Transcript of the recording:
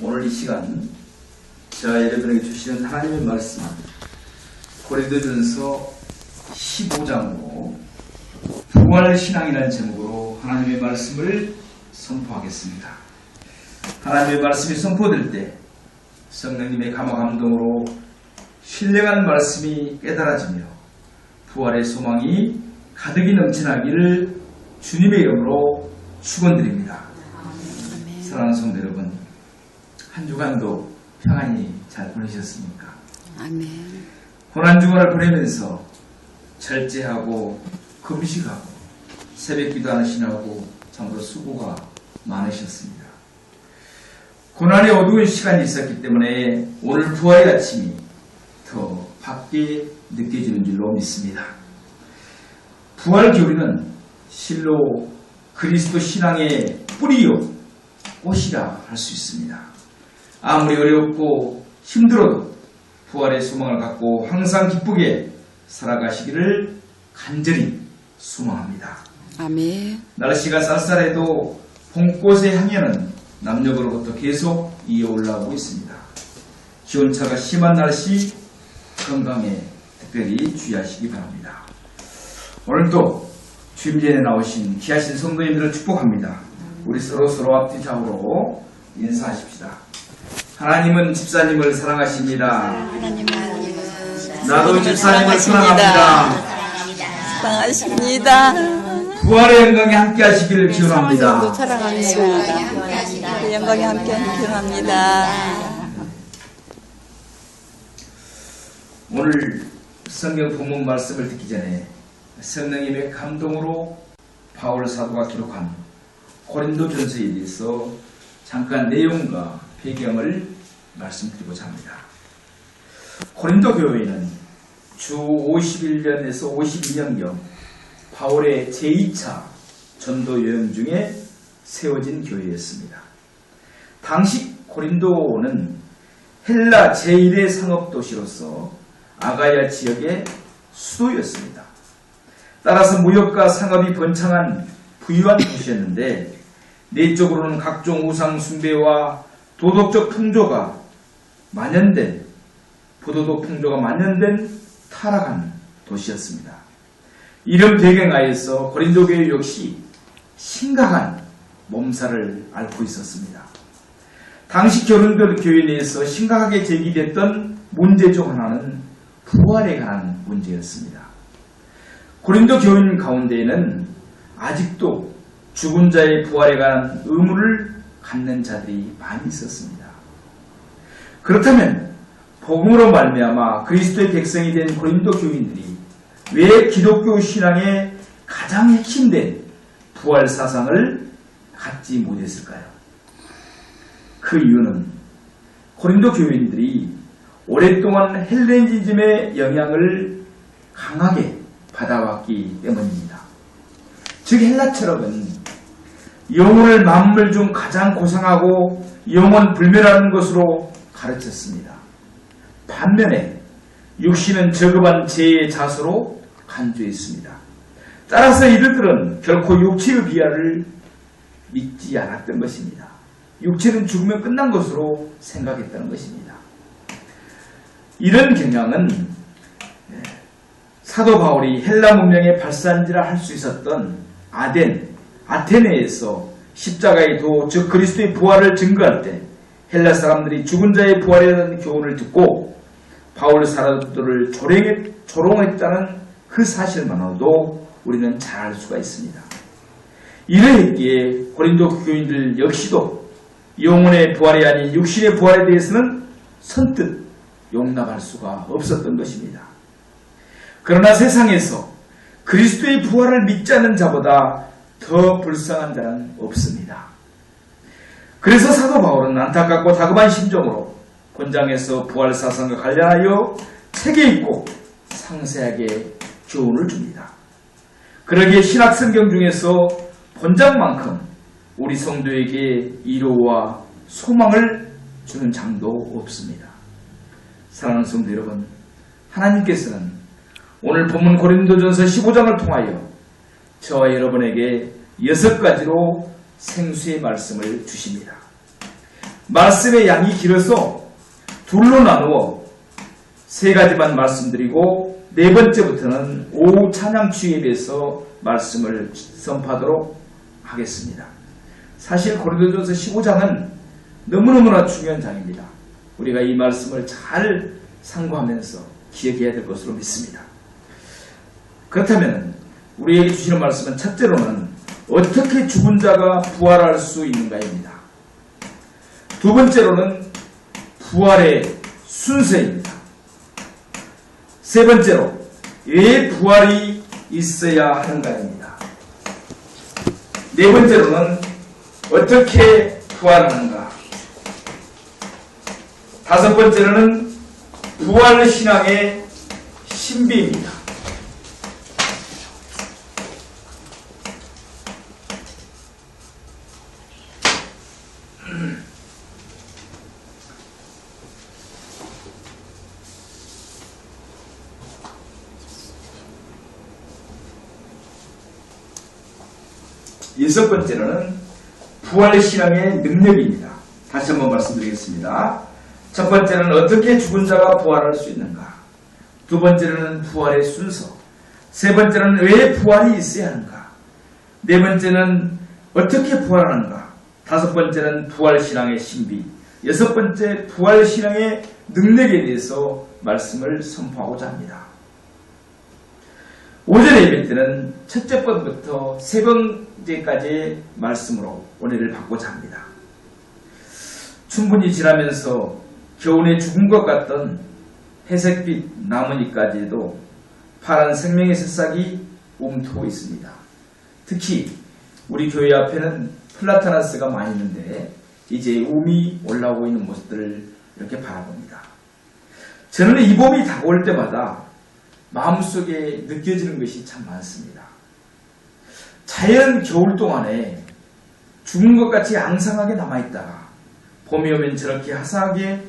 오늘 이 시간 제가 여러분에게 주시는 하나님의 말씀 고린도전서 15장으로 부활신앙이라는 제목으로 하나님의 말씀을 선포하겠습니다. 하나님의 말씀이 선포될 때 성령님의 감화 감동으로 신령한 말씀이 깨달아지며 부활의 소망이 가득히 넘쳐나기를 주님의 이름으로 축원드립니다. 사랑하는 성도 여러분, 한 주간도 평안히 잘 보내셨습니까? 아멘. 고난주간을 보내면서 절제하고 금식하고 새벽기도 하시느라고 참으로 수고가 많으셨습니다. 고난의 어두운 시간이 있었기 때문에 오늘 부활의 아침이 더 밝게 느껴지는 줄로 믿습니다. 부활 교리는 실로 그리스도 신앙의 뿌리요 꽃이라 할 수 있습니다. 아무리 어렵고 힘들어도 부활의 소망을 갖고 항상 기쁘게 살아가시기를 간절히 소망합니다. 아멘. 날씨가 쌀쌀해도 봄꽃의 향연은 남녘으로부터 계속 이어올라오고 있습니다. 기온차가 심한 날씨 건강에 특별히 주의하시기 바랍니다. 오늘도 주임전에 나오신 귀하신 성도님들을 축복합니다. 우리 서로 앞뒤 좌우로 인사하십시다. 하나님은 집사님을 사랑하십니다. 나도 집사님을 사랑합니다. 사랑하십니다. 부활의 영광에 함께 하시기를 기원합니다. 사랑합니다. 그 영광에 함께 기원합니다. 오늘 성경 본문 말씀을 듣기 전에 성령님의 감동으로 바울 사도가 기록한 고린도전서에 대해서 잠깐 내용과 배경을 말씀드리고자 합니다. 고린도 교회는 주 51년에서 52년경 바울의 제2차 전도 여행 중에 세워진 교회였습니다. 당시 고린도는 헬라 제1의 상업도시로서 아가야 지역의 수도였습니다. 따라서 무역과 상업이 번창한 부유한 도시였는데 내적으로는 각종 우상 숭배와 도덕적 풍조가 만연된 타락한 도시였습니다. 이런 배경하에서 고린도 교회 역시 심각한 몸살을 앓고 있었습니다. 당시 고린도 교회 내에서 심각하게 제기됐던 문제 중 하나는 부활에 관한 문제였습니다. 고린도 교인 가운데에는 아직도 죽은 자의 부활에 관한 의무를 갖는 자들이 많이 있었습니다. 그렇다면 복음으로 말미암아 그리스도의 백성이 된 고린도 교인들이 왜 기독교 신앙의 가장 핵심된 부활 사상을 갖지 못했을까요? 그 이유는 고린도 교인들이 오랫동안 헬레니즘의 영향을 강하게 받아왔기 때문입니다. 즉 헬라철학은 영혼을 만물 중 가장 고상하고 영원 불멸하는 것으로 가르쳤습니다. 반면에 육신은 저급한 죄의 자수로 간주했습니다. 따라서 이들은 결코 육체의 비하를 믿지 않았던 것입니다. 육체는 죽으면 끝난 것으로 생각했다는 것입니다. 이런 경향은 사도 바울이 헬라 문명의 발산지라 할 수 있었던 아테네에서 조즉 그리스도의 부활을 증거할 때 헬라 사람들이 죽은 자의 부활에 대한 교훈을 듣고 바울 사도들을 조롱했다는 그 사실만으로도 우리는 잘 알 수가 있습니다. 이러했기에 고린도 교인들 역시도 영혼의 부활이 아닌 육신의 부활에 대해서는 선뜻 용납할 수가 없었던 것입니다. 그러나 세상에서 그리스도의 부활을 믿지 않는 자보다 더 불쌍한 자는 없습니다. 그래서 사도 바울은 안타깝고 다급한 심정으로 본장에서 부활 사상과 관련하여 책에 있고 상세하게 교훈을 줍니다. 그러기에 신약 성경 중에서 본장만큼 우리 성도에게 위로와 소망을 주는 장도 없습니다. 사랑하는 성도 여러분, 하나님께서는 오늘 본문 고린도전서 15장을 통하여 저와 여러분에게 6가지로 생수의 말씀을 주십니다. 말씀의 양이 길어서 둘로 나누어 세 가지만 말씀드리고 네 번째부터는 오후 찬양 취입에서 말씀을 선포하도록 하겠습니다. 사실 고린도전서 15장은 너무너무나 중요한 장입니다. 우리가 이 말씀을 잘 상고하면서 기억해야 될 것으로 믿습니다. 그렇다면 우리에게 주시는 말씀은 첫째로는 어떻게 죽은 자가 부활할 수 있는가입니다. 두 번째로는 부활의 순서입니다. 세 번째로 왜 부활이 있어야 하는가입니다. 네 번째로는 어떻게 부활하는가. 다섯 번째로는 부활신앙의 신비입니다. 여섯 번째로는 부활신앙의 능력입니다. 다시 한번 말씀드리겠습니다. 첫 번째는 어떻게 죽은 자가 부활할 수 있는가. 두 번째는 부활의 순서. 세 번째는 왜 부활이 있어야 하는가. 네 번째는 어떻게 부활하는가. 다섯 번째는 부활신앙의 신비. 여섯 번째 부활신앙의 능력에 대해서 말씀을 선포하고자 합니다. 오전의 예배 때는 첫째 번부터 세 번째까지의 말씀으로 은혜를 받고자 합니다. 충분히 지나면서 겨우내 죽은 것 같던 회색빛 나뭇잎까지도 파란 생명의 새싹이 움트고 있습니다. 특히 우리 교회 앞에는 플라타나스가 많이 있는데 이제 움이 올라오고 있는 모습들을 이렇게 바라봅니다. 저는 이 봄이 다가올 때마다 마음속에 느껴지는 것이 참 많습니다. 자연 겨울 동안에 죽은 것 같이 앙상하게 남아있다가 봄이 오면 저렇게 화사하게